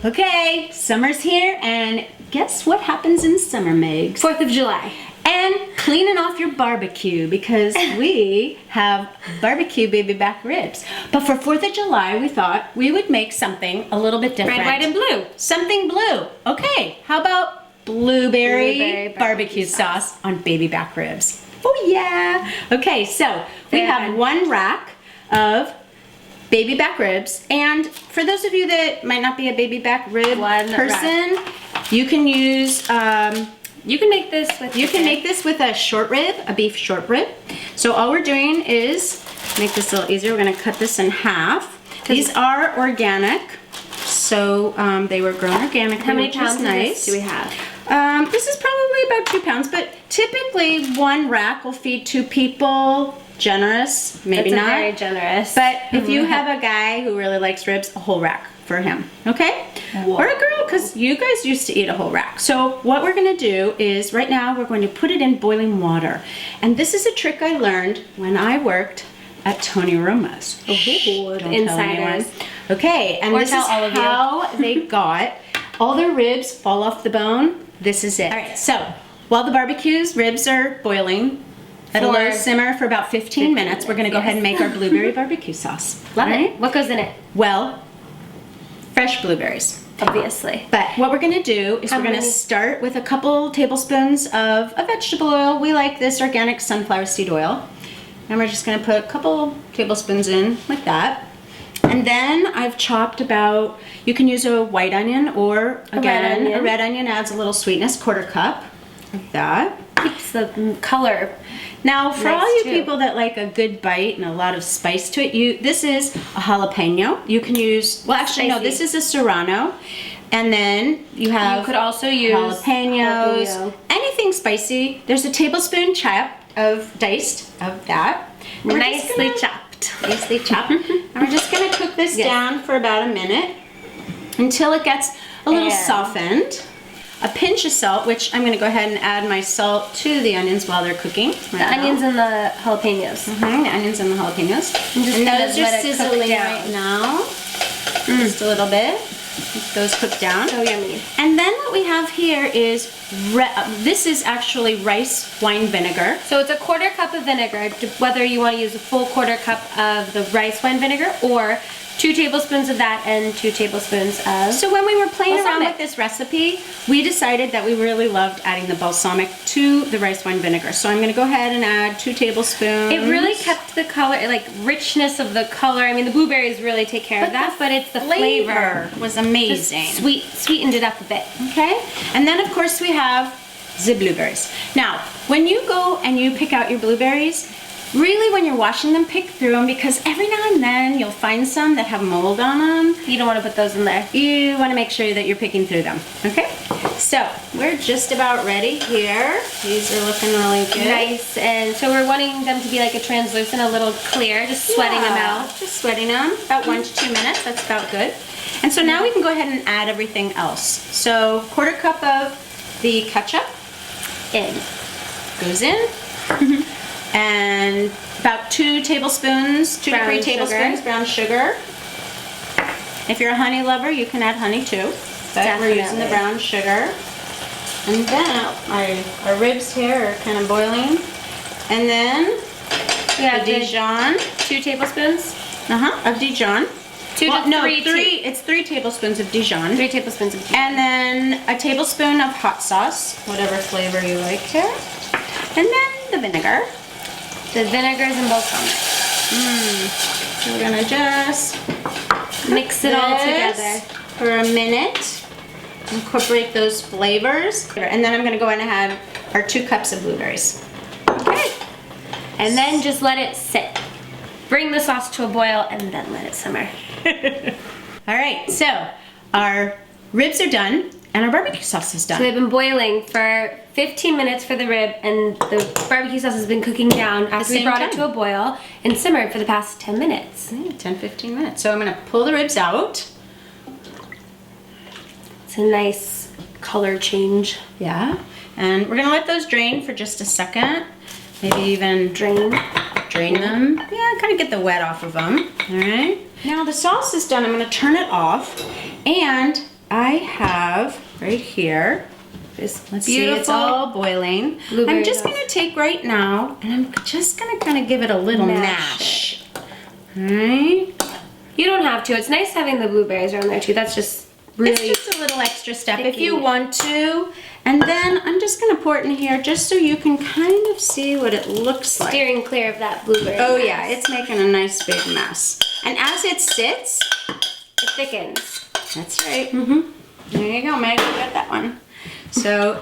Okay, summer's here, and guess what happens in summer, Megs? 4th of July. And cleaning off your barbecue, because we have barbecue baby back ribs. But for 4th of July, we thought we would make something a little bit different. Red, white, and blue. Something blue. Okay, how about blueberry barbecue sauce on baby back ribs? Oh yeah. Okay, so we have one rack of baby back ribs, and for those of you that might not be a baby back rib person, you can use you can make this with a short rib, a beef short rib. So all we're doing is make this a little easier. We're going to cut this in half. These are organic, so they were grown organically. How many pounds of this do we have? This is probably about 2 pounds, but typically one rack will feed 2 people. Generous, maybe not. Very generous. But if you have a guy who really likes ribs, a whole rack for him, okay? Whoa. Or a girl, because you guys used to eat a whole rack. So what we're gonna do is, right now, we're going to put it in boiling water. And this is a trick I learned when I worked at Tony Roma's. Oh, insiders. Okay, and this is how they got all their ribs fall off the bone. This is it. All right, so while the barbecue's ribs are boiling, at a low simmer for about 15 minutes, we're going to go ahead and make our blueberry barbecue sauce. Love it. What goes in it? Well, fresh blueberries. Obviously. But what we're going to do is we're going to start with a couple tablespoons of a vegetable oil. We like this organic sunflower seed oil. And we're just going to put a couple tablespoons in like that. And then I've chopped about, you can use a white onion or, again, a red onion adds a little sweetness, 1/4 cup, like that. Keeps the color. Now, for all you people that like a good bite and a lot of spice to it, this is a jalapeno. You can use, well, actually, no, this is a serrano. And then you have, you could also use jalapenos, anything spicy. There's a tablespoon of diced of that. Nicely chopped. Nicely chopped. And we're just gonna cook this down for about a minute until it gets a little softened. A pinch of salt, which I'm going to go ahead and add my salt to the onions while they're cooking. The onions and the jalapenos. The onions and the jalapenos. And those are sizzling right now. Just a little bit. Let those cook down. So yummy. And then what we have here is, this is actually rice wine vinegar. So it's a 1/4 cup of vinegar, whether you want to use a full 1/4 cup of the rice wine vinegar or 2 tablespoons of that and 2 tablespoons of So when we were playing around with this recipe, we decided that we really loved adding the balsamic to the rice wine vinegar. So I'm going to go ahead and add 2 tablespoons. It really kept the color, like richness of the color. I mean, the blueberries really take care of that, but it's the flavor was amazing. Just sweetened it up a bit. Okay, and then of course we have the blueberries. Now, when you go and you pick out your blueberries, really when you're washing them, pick through them, because every now and then you'll find some that have mold on them. You don't want to put those in there. You want to make sure that you're picking through them, okay? So, we're just about ready here. These are looking really good. Nice, and so we're wanting them to be like a translucent, a little clear, just sweating them out. Just sweating them, about 1 to 2 minutes, that's about good. And so now we can go ahead and add everything else. So, 1/4 cup of the ketchup goes in. And about 2 tablespoons, 2 to 3 tablespoons brown sugar. If you're a honey lover, you can add honey too. But we're using the brown sugar. And then our ribs here are kind of boiling. And then we have Dijon. 2 tablespoons? Of Dijon. 2 to 3. It's 3 tablespoons of Dijon. 3 tablespoons of Dijon. And then a tablespoon of hot sauce, whatever flavor you like here. And then the vinegar. The vinegars and balsamic. So we're gonna just mix it all together for a minute. Incorporate those flavors. And then I'm gonna go in and have our 2 cups of blueberries. Okay. And then just let it sit. Bring the sauce to a boil and then let it simmer. All right, so our ribs are done and our barbecue sauce is done. So they've been boiling for 15 minutes for the rib, and the barbecue sauce has been cooking down after we brought it to a boil and simmered for the past 10 minutes. 10-15 minutes. So I'm gonna pull the ribs out. It's a nice color change. Yeah, and we're gonna let those drain for just a second. Maybe even drain them. Yeah, kind of get the wet off of them. All right. Now the sauce is done. I'm gonna turn it off, and I have right here, let's see, it's all boiling. Blueberry I'm just sauce. gonna take right now, and I'm just gonna kind of give it a little mash. All right. You don't have to. It's nice having the blueberries around there too. That's just really It's just a little extra step if sticky. you want to. And then I'm just gonna pour it in here just so you can kind of see what it looks like. steering clear of that blueberry. Oh mess. yeah, it's making a nice big mess. And as it sits, It thickens. that's right. There you go, Meg, you got that one. So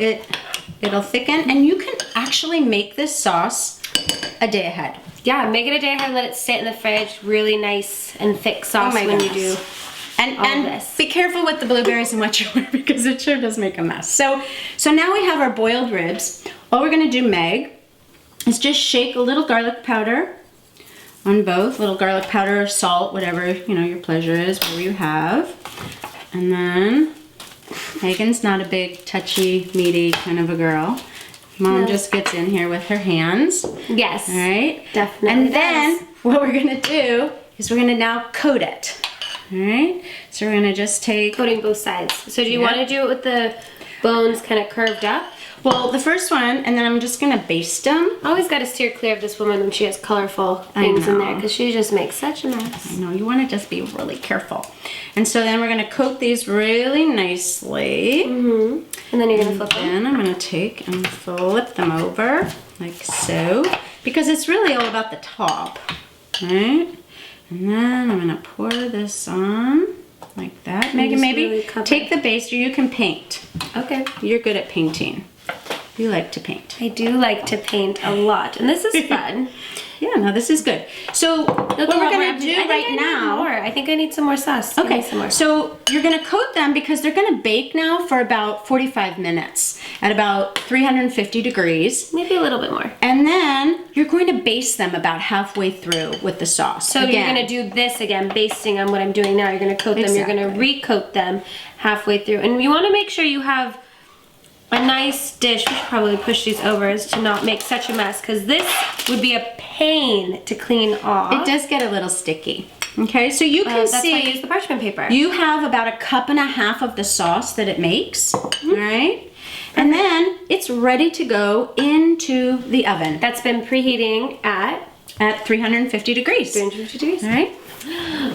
it'll thicken, and you can actually make this sauce a day ahead. Yeah, make it a day ahead and let it sit in the fridge. Really nice and thick sauce when you do. And this. be careful with the blueberries and what you wear, because it sure does make a mess. So now we have our boiled ribs. All we're gonna do, Meg, is just shake a little garlic powder on both. Little garlic powder, salt, whatever, you know, your pleasure is, whatever you have. And then, Megan's not a big, touchy, meaty kind of a girl. Mom just gets in here with her hands. Yes. All right? Definitely And then what we're gonna do is we're gonna now coat it. All right? So we're gonna just take, Coating both sides. So do you Yep. want to do it with the bones kind of curved up? well, the first one, and then I'm just gonna baste them. Always got to steer clear of this woman when she has colorful things in there, because she just makes such a mess. You know, you wanna just be really careful. And so then we're gonna coat these really nicely. And then you're gonna flip them. Then I'm gonna take and flip them over, like so, because it's really all about the top, right? And then I'm gonna pour this on, like that. Megan, just maybe really cover take the base, or you can paint. Okay. You're good at painting. You like to paint. I do like to paint a lot, and this is fun. Yeah, no, this is good. So what we're gonna do right now. I think I need some more sauce. Give me Okay, some more. so you're gonna coat them because they're gonna bake now for about 45 minutes at about 350 degrees. Maybe a little bit more. And then you're going to baste them about halfway through with the sauce. So you're gonna do this again, basting on what I'm doing now. You're gonna coat them, you're gonna recoat them halfway through. And you wanna make sure you have a nice dish. We should probably push these over as to not make such a mess, because this would be a pain to clean off. It does get a little sticky. Okay, so you can That's why I see use the parchment paper. you have about 1.5 cups of the sauce that it makes, all right? And then it's ready to go into the oven That's been preheating at 350 degrees. 350 degrees. All right?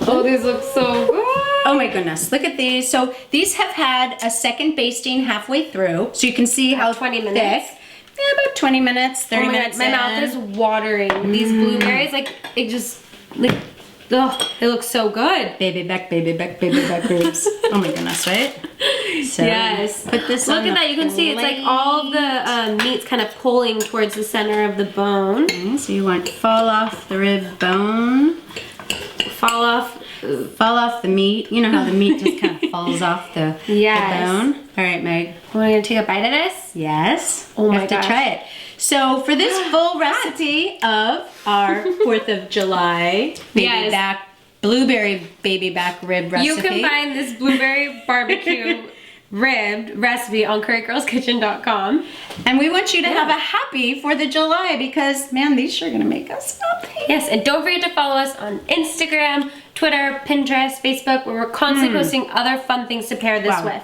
Oh, these look so good. Oh my goodness, look at these. So these have had a second basting halfway through, so you can see how 20 thick. minutes? Yeah, about 20 minutes, 30 Oh my minutes God, my mouth is watering. These blueberries, like, it just, like, ugh, they look so good. Baby back ribs. Oh my goodness, right? So Yes. put this Look on at that, you can see it's like all of the meat's kind of pulling towards the center of the bone. Okay, so you want fall off the rib bone, Fall off. fall off the meat. You know how the meat just kind of falls off the Yes. bone. All right, Meg. We're gonna take a bite of this. Yes. Oh my have to gosh. try it. So for this full recipe of our 4th of July Yes. blueberry baby back rib recipe. You can find this blueberry barbecue ribbed recipe on currygirlskitchen.com. And we want you to have a happy 4th of July, because man, these sure gonna make us happy. Yes, and don't forget to follow us on Instagram, Twitter, Pinterest, Facebook, where we're constantly posting other fun things to pair this Wow. with.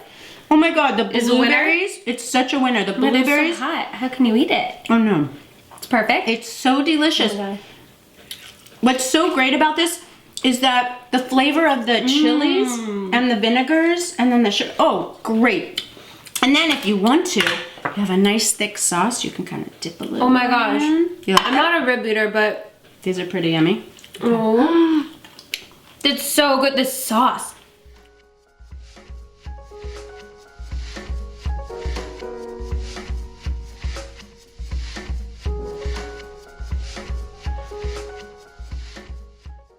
Oh my God, the Is it a winner? blueberries, it's such a winner. The But they're blueberries, so hot. How can you eat it? oh no, It's perfect. it's so delicious. Oh my God. What's so great about this is that the flavor of the chilies and the vinegars and then the sugar, oh, great. And then if you want to, you have a nice thick sauce, you can kind of dip a little. Oh my gosh. in. You like I'm that? not a rib eater, but These are pretty yummy. oh, it's so good. This sauce.